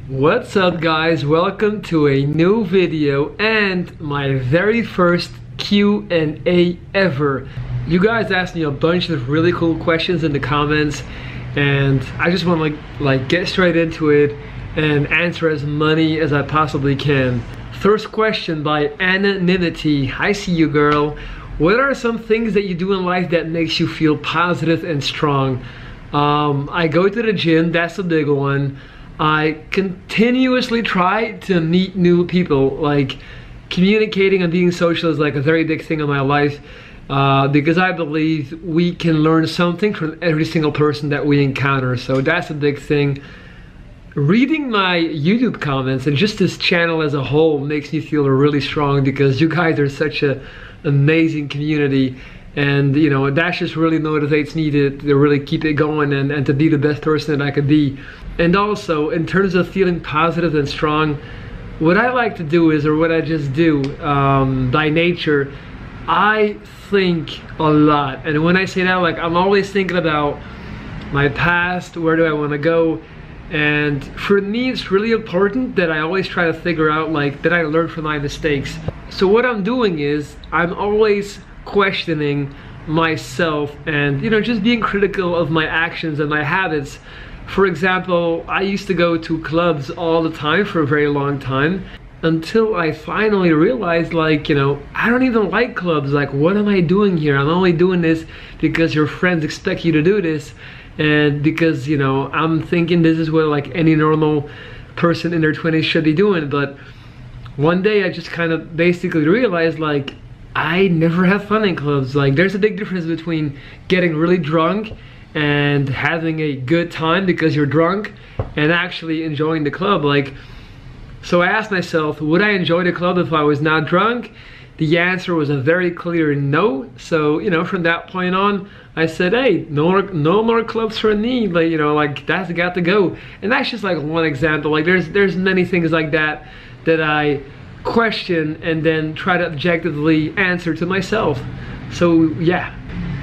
What's up guys, welcome to a new video and my very first Q&A ever. You guys asked me a bunch of really cool questions in the comments and I just want to like get straight into it and answer as many as I possibly can. First question by Anonymity. I see you, girl. What are some things that you do in life that makes you feel positive and strong? I go to the gym, that's a big one. I continuously try to meet new people. Like communicating and being social is like a very big thing in my life because I believe we can learn something from every single person that we encounter. So that's a big thing. Reading my YouTube comments and just this channel as a whole makes me feel really strong because you guys are such an amazing community. And you know, that just really motivates me to really keep it going and to be the best person that I could be. And also, in terms of feeling positive and strong, what I like to do is, or what I just do by nature, I think a lot. And when I say that, like I'm always thinking about my past, where do I want to go? And for me, it's really important that I always try to figure out like that I learn from my mistakes. So what I'm doing is, I'm always questioning myself and just being critical of my actions and my habits. For example, I used to go to clubs all the time for a very long time until I finally realized like I don't even like clubs. Like, what am I doing here? I'm only doing this because your friends expect you to do this and because I'm thinking this is what like any normal person in their 20s should be doing. But one day I just kind of basically realized like I never have fun in clubs. Like there's a big difference between getting really drunk and having a good time because you're drunk and actually enjoying the club. Like, so I asked myself, would I enjoy the club if I was not drunk? The answer was a very clear no. So from that point on I said, hey, no more clubs for me. Like like that's got to go. And that's just like one example. Like there's many things like that that I question and then try to objectively answer to myself. So yeah.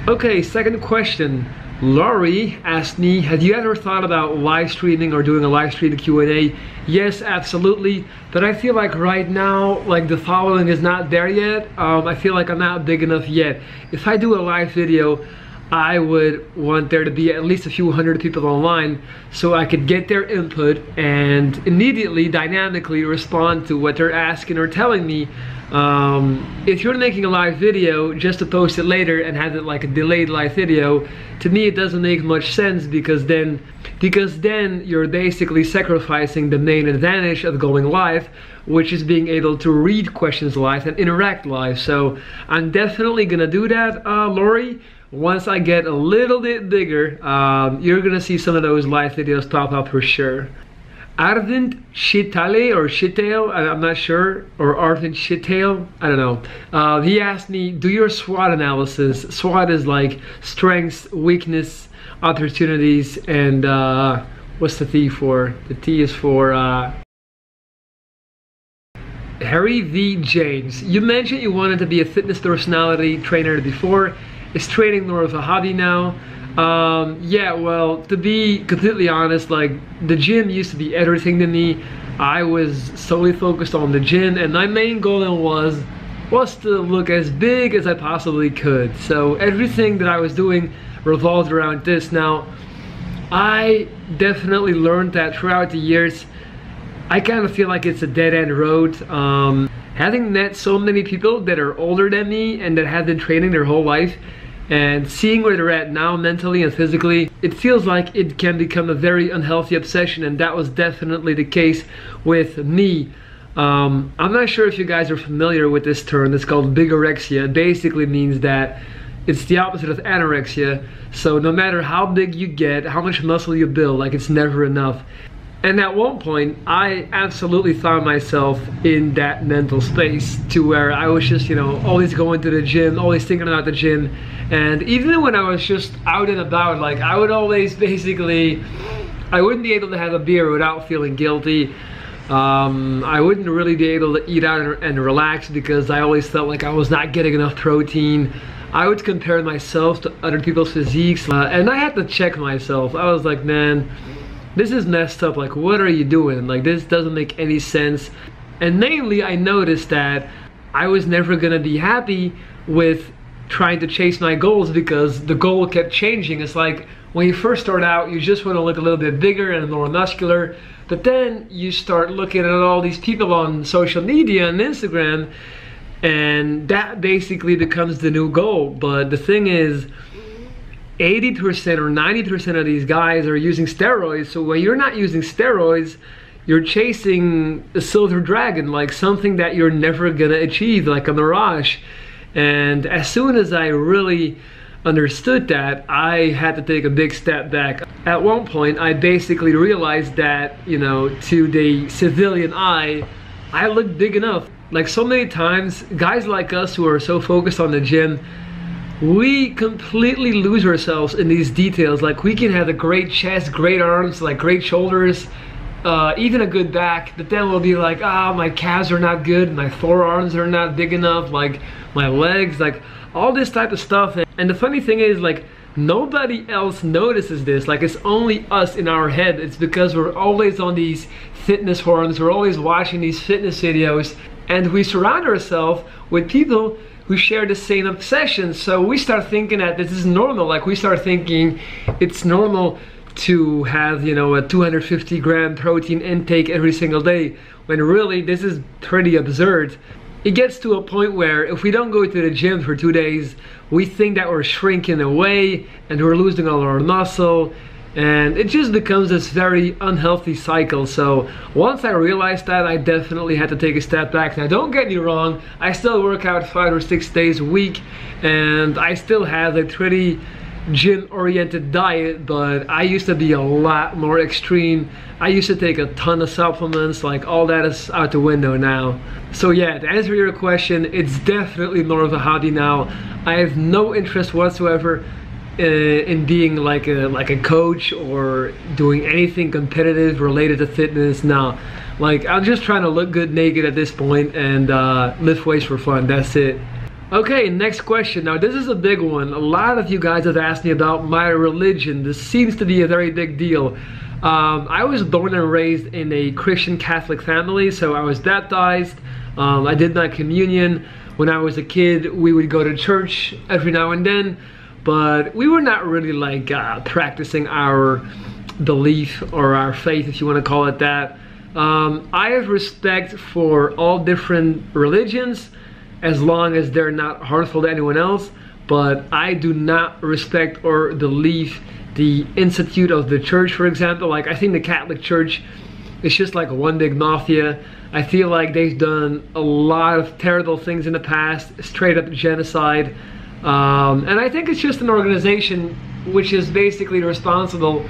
Okay, second question. Laurie asked me, have you ever thought about live streaming or doing a live stream Q&A? Yes, absolutely. But I feel like right now, like the following is not there yet. I feel like I'm not big enough yet. If I do a live video, I would want there to be at least a few hundred people online so I could get their input and immediately, dynamically respond to what they're asking or telling me. If you're making a live video just to post it later and have it like a delayed live video, to me it doesn't make much sense because then you're basically sacrificing the main advantage of going live, which is being able to read questions live and interact live. So I'm definitely gonna do that, Laurie. Once I get a little bit bigger, you're gonna see some of those live videos pop up for sure. Arvind Shitale or Shitale, I'm not sure, or Arvind Shitale, I don't know. He asked me, do your SWOT analysis. SWOT is like strengths, weakness, opportunities, and what's the T for? The T is for Harry V. James. You mentioned you wanted to be a fitness personality trainer before. Is training more of a hobby now? Yeah, well, to be completely honest, like the gym used to be everything to me. I was solely focused on the gym and my main goal was to look as big as I possibly could. So everything that I was doing revolved around this. Now, I definitely learned that throughout the years, I kind of feel like it's a dead-end road. Having met so many people that are older than me and that have been training their whole life, and seeing where they're at now mentally and physically, it feels like it can become a very unhealthy obsession, and that was definitely the case with me. I'm not sure if you guys are familiar with this term. It's called bigorexia. It basically means that it's the opposite of anorexia. So no matter how big you get, how much muscle you build, like it's never enough. And at one point, I absolutely found myself in that mental space to where I was just, always going to the gym, always thinking about the gym. And even when I was just out and about, like I would always basically, I wouldn't be able to have a beer without feeling guilty. I wouldn't really be able to eat out and relax because I always felt like I was not getting enough protein. I would compare myself to other people's physiques and I had to check myself. I was like, man, this is messed up, like what are you doing? Like this doesn't make any sense. And namely, I noticed that I was never gonna be happy with trying to chase my goals because the goal kept changing. It's like when you first start out, you just want to look a little bit bigger and more muscular, but then you start looking at all these people on social media and Instagram, and that basically becomes the new goal. But the thing is, 80% or 90% of these guys are using steroids. So when you're not using steroids, you're chasing a silver dragon, like something that you're never gonna achieve, like a mirage. And as soon as I really understood that, I had to take a big step back. At one point, I basically realized that, you know, to the civilian eye, I looked big enough. Like so many times, guys like us who are so focused on the gym, we completely lose ourselves in these details. Like we can have a great chest, great arms, like great shoulders, even a good back, but then we'll be like, ah, my calves are not good, my forearms are not big enough, like my legs, like all this type of stuff. And the funny thing is, like, nobody else notices this. Like it's only us in our head. It's because we're always on these fitness forums, we're always watching these fitness videos, and we surround ourselves with people who share the same obsession. So we start thinking that this is normal. Like we start thinking it's normal to have, you know, a 250 gram protein intake every single day, when really this is pretty absurd. It gets to a point where if we don't go to the gym for 2 days, we think that we're shrinking away and we're losing all our muscle, and it just becomes this very unhealthy cycle. So once I realized that, I definitely had to take a step back. Now don't get me wrong, I still work out 5 or 6 days a week, and I still have a pretty gym-oriented diet, but I used to be a lot more extreme. I used to take a ton of supplements, like all that is out the window now. So yeah, to answer your question, it's definitely more of a hobby now. I have no interest whatsoever in being like a coach or doing anything competitive related to fitness now. Like I'm just trying to look good naked at this point and lift weights for fun. That's it. Okay, next question. Now this is a big one. A lot of you guys have asked me about my religion. This seems to be a very big deal. I was born and raised in a Christian Catholic family, so I was baptized. I did my communion. When I was a kid, we would go to church every now and then, but we were not really like practicing our belief or our faith, if you want to call it that. I have respect for all different religions, as long as they're not harmful to anyone else, but I do not respect or believe the institute of the church, for example. Like I think the Catholic Church is just like one big mafia. I feel like they've done a lot of terrible things in the past, straight up genocide, and I think it's just an organization which is basically responsible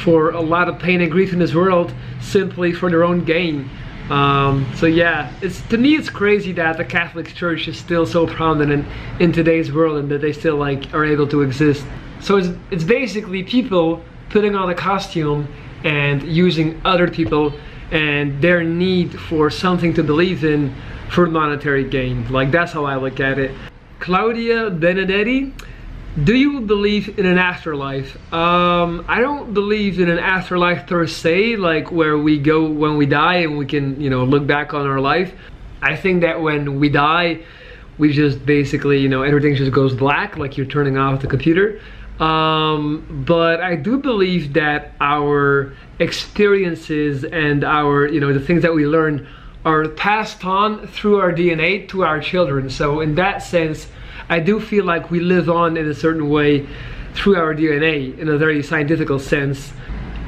for a lot of pain and grief in this world simply for their own gain. So yeah, to me it's crazy that the Catholic Church is still so prominent in today's world and that they still like are able to exist. So it's basically people putting on a costume and using other people and their need for something to believe in for monetary gain. Like that's how I look at it. Claudia Benedetti, do you believe in an afterlife? I don't believe in an afterlife per se, like where we go when we die and we can, you know, look back on our life. I think that when we die, we just basically, you know, everything just goes black, like you're turning off the computer. But I do believe that our experiences and our, you know, the things that we learn are passed on through our DNA to our children. So in that sense, I do feel like we live on in a certain way through our DNA in a very scientific sense.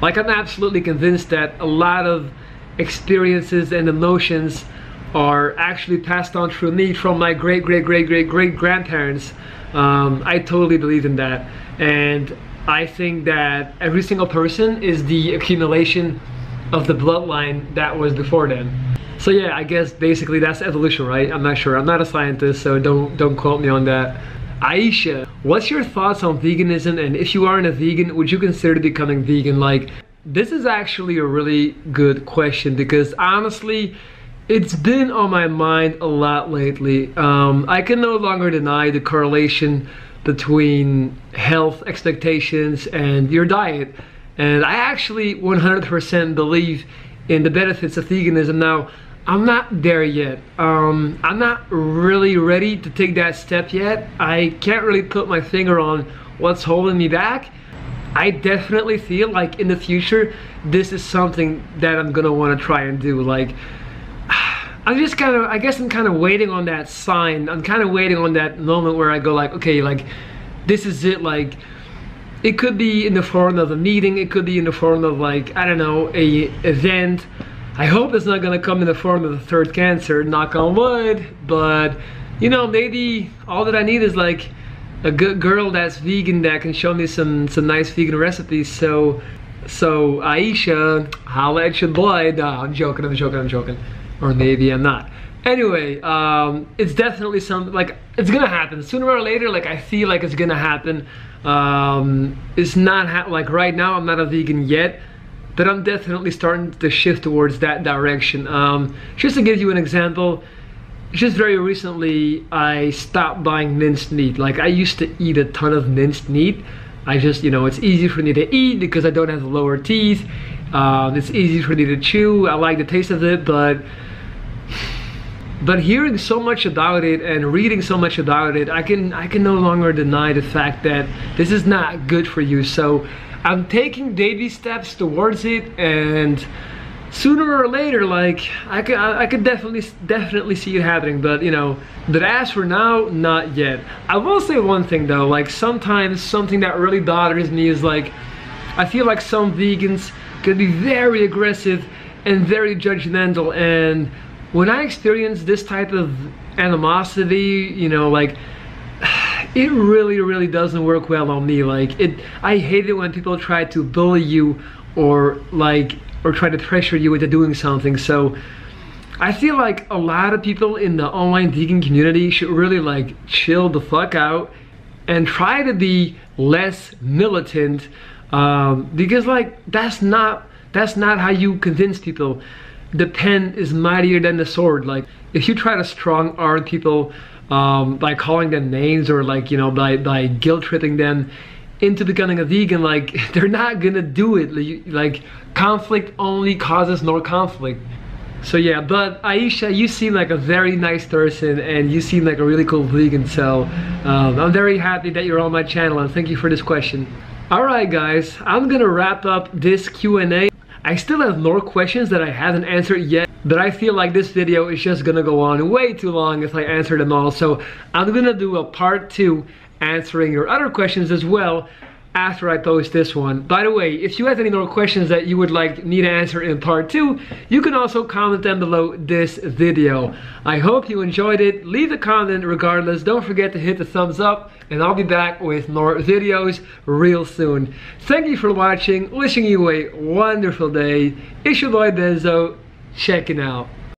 Like I'm absolutely convinced that a lot of experiences and emotions are actually passed on through me from my great grandparents. I totally believe in that, and I think that every single person is the accumulation of the bloodline that was before them. So yeah, I guess basically that's evolution, right? I'm not sure. I'm not a scientist, so don't quote me on that. Aisha, what's your thoughts on veganism, and if you aren't a vegan, would you consider becoming vegan? Like, this is actually a really good question because honestly, it's been on my mind a lot lately. I can no longer deny the correlation between health expectations and your diet. And I actually 100% believe in the benefits of veganism. Now, I'm not there yet. I'm not really ready to take that step yet. I can't really put my finger on what's holding me back. I definitely feel like in the future, this is something that I'm gonna wanna try and do. Like, I guess I'm kind of waiting on that sign. I'm kind of waiting on that moment where I go like, okay, like, this is it. Like, it could be in the form of a meeting. It could be in the form of, like, I don't know, a event. I hope it's not gonna come in the form of a third cancer, knock on wood. But, you know, maybe all that I need is like a good girl that's vegan that can show me some nice vegan recipes. So Aisha, holla at your boy. Nah, I'm joking. Or maybe I'm not. Anyway, it's definitely something, like, it's gonna happen sooner or later. Like, I feel like it's gonna happen. It's not like right now I'm not a vegan yet, but I'm definitely starting to shift towards that direction. Just to give you an example, just very recently I stopped buying minced meat. Like, I used to eat a ton of minced meat. I just, you know, it's easy for me to eat because I don't have lower teeth. It's easy for me to chew. I like the taste of it, but hearing so much about it and reading so much about it, I can no longer deny the fact that this is not good for you. So I'm taking baby steps towards it, and sooner or later, like, I could definitely see it happening. But, you know, but as for now, not yet. I will say one thing though, like, sometimes something that really bothers me is, like, I feel like some vegans can be very aggressive and very judgmental, and when I experience this type of animosity, you know, like, it really doesn't work well on me. Like, I hate it when people try to bully you or try to pressure you into doing something. So I feel like a lot of people in the online vegan community should really, like, chill the fuck out and try to be less militant, because, like, that's not how you convince people. The pen is mightier than the sword. Like, if you try to strong arm people by calling them names, or, like, you know, by guilt tripping them into becoming a vegan, like, they're not gonna do it. Like, conflict only causes more conflict. So yeah, but Aisha, you seem like a very nice person, and you seem like a really cool vegan. So I'm very happy that you're on my channel, and thank you for this question. Alright guys, I'm gonna wrap up this Q&A. I still have more questions that I haven't answered yet, but I feel like this video is just gonna go on way too long if I answer them all. So I'm gonna do a part 2 answering your other questions as well after I post this one. By the way, if you have any more questions that you would like me to answer in part 2, you can also comment them below this video. I hope you enjoyed it. Leave a comment regardless. Don't forget to hit the thumbs up, and I'll be back with more videos real soon. Thank you for watching. Wishing you a wonderful day. It's your boy Benzo, checking out.